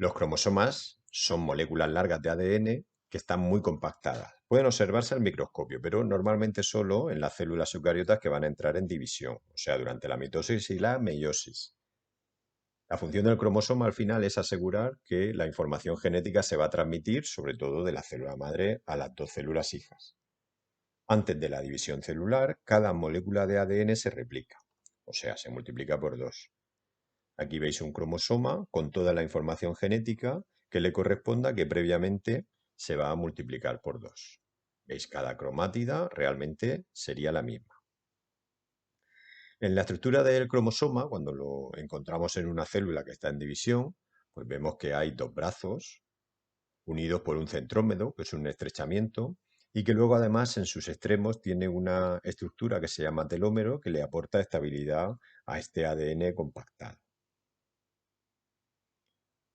Los cromosomas son moléculas largas de ADN que están muy compactadas. Pueden observarse al microscopio, pero normalmente solo en las células eucariotas que van a entrar en división, o sea, durante la mitosis y la meiosis. La función del cromosoma al final es asegurar que la información genética se va a transmitir, sobre todo de la célula madre a las dos células hijas. Antes de la división celular, cada molécula de ADN se replica, o sea, se multiplica por dos. Aquí veis un cromosoma con toda la información genética que le corresponda que previamente se va a multiplicar por dos. ¿Veis? Cada cromátida realmente sería la misma. En la estructura del cromosoma, cuando lo encontramos en una célula que está en división, pues vemos que hay dos brazos unidos por un centrómero, que es un estrechamiento, y que luego además en sus extremos tiene una estructura que se llama telómero que le aporta estabilidad a este ADN compactado.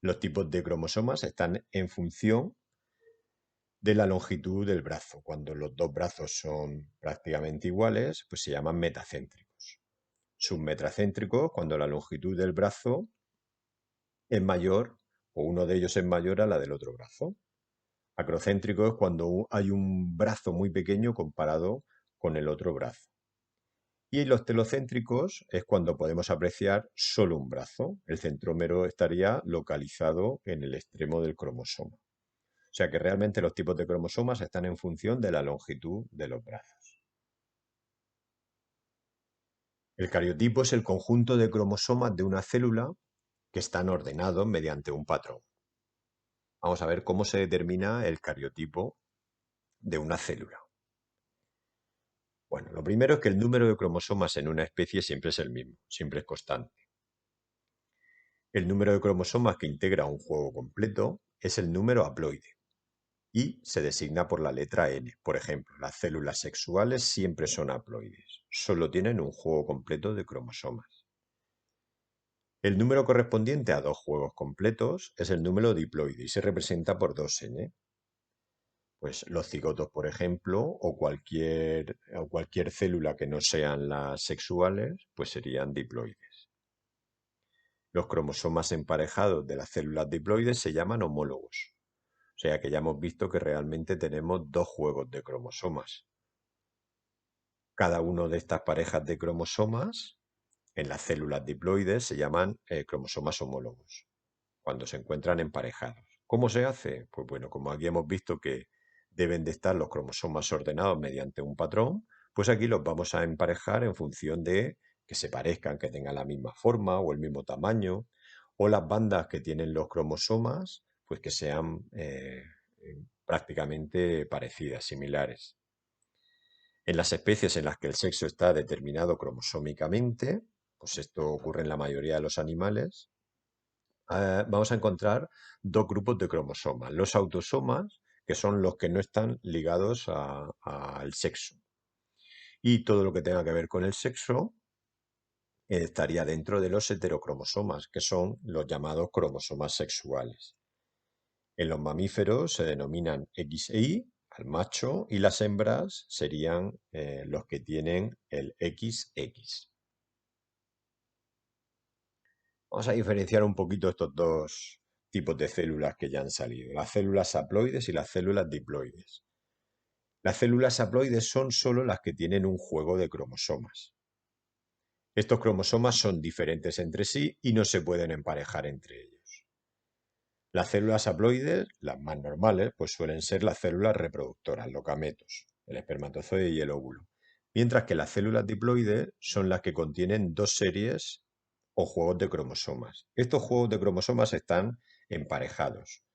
Los tipos de cromosomas están en función de la longitud del brazo. Cuando los dos brazos son prácticamente iguales, pues se llaman metacéntricos. Submetacéntricos, cuando la longitud del brazo es mayor o uno de ellos es mayor a la del otro brazo. Acrocéntrico es cuando hay un brazo muy pequeño comparado con el otro brazo. Y los telocéntricos es cuando podemos apreciar solo un brazo. El centrómero estaría localizado en el extremo del cromosoma. O sea que realmente los tipos de cromosomas están en función de la longitud de los brazos. El cariotipo es el conjunto de cromosomas de una célula que están ordenados mediante un patrón. Vamos a ver cómo se determina el cariotipo de una célula. Bueno, lo primero es que el número de cromosomas en una especie siempre es el mismo, siempre es constante. El número de cromosomas que integra un juego completo es el número haploide y se designa por la letra N. Por ejemplo, las células sexuales siempre son haploides, solo tienen un juego completo de cromosomas. El número correspondiente a dos juegos completos es el número diploide y se representa por dos N. Pues los cigotos, por ejemplo, o cualquier célula que no sean las sexuales, pues serían diploides. Los cromosomas emparejados de las células diploides se llaman homólogos. O sea que ya hemos visto que realmente tenemos dos juegos de cromosomas. Cada uno de estas parejas de cromosomas en las células diploides se llaman cromosomas homólogos, cuando se encuentran emparejados. ¿Cómo se hace? Pues bueno, como aquí hemos visto que deben de estar los cromosomas ordenados mediante un patrón, pues aquí los vamos a emparejar en función de que se parezcan, que tengan la misma forma o el mismo tamaño, o las bandas que tienen los cromosomas, pues que sean prácticamente parecidas, similares. En las especies en las que el sexo está determinado cromosómicamente, pues esto ocurre en la mayoría de los animales, vamos a encontrar dos grupos de cromosomas. Los autosomas, que son los que no están ligados al sexo. Y todo lo que tenga que ver con el sexo estaría dentro de los heterocromosomas, que son los llamados cromosomas sexuales. En los mamíferos se denominan X e Y al macho y las hembras serían los que tienen el XX. Vamos a diferenciar un poquito estos dos tipos de células que ya han salido, las células haploides y las células diploides. Las células haploides son solo las que tienen un juego de cromosomas. Estos cromosomas son diferentes entre sí y no se pueden emparejar entre ellos. Las células haploides, las más normales, pues suelen ser las células reproductoras, los gametos, el espermatozoide y el óvulo. Mientras que las células diploides son las que contienen dos series o juegos de cromosomas. Estos juegos de cromosomas están emparejados.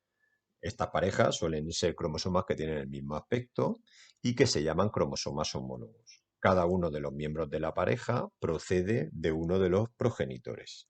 Estas parejas suelen ser cromosomas que tienen el mismo aspecto y que se llaman cromosomas homólogos. Cada uno de los miembros de la pareja procede de uno de los progenitores.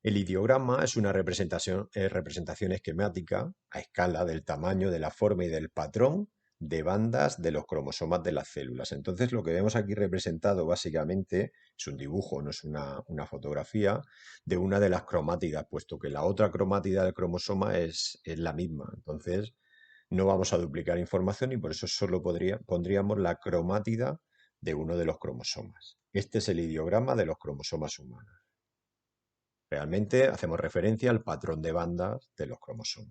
El ideograma es una representación esquemática a escala del tamaño, de la forma y del patrón de bandas de los cromosomas de las células. Entonces, lo que vemos aquí representado básicamente es un dibujo, no es una fotografía de una de las cromátidas, puesto que la otra cromátida del cromosoma es la misma. Entonces, no vamos a duplicar información y por eso solo pondríamos la cromátida de uno de los cromosomas. Este es el ideograma de los cromosomas humanos. Realmente hacemos referencia al patrón de bandas de los cromosomas.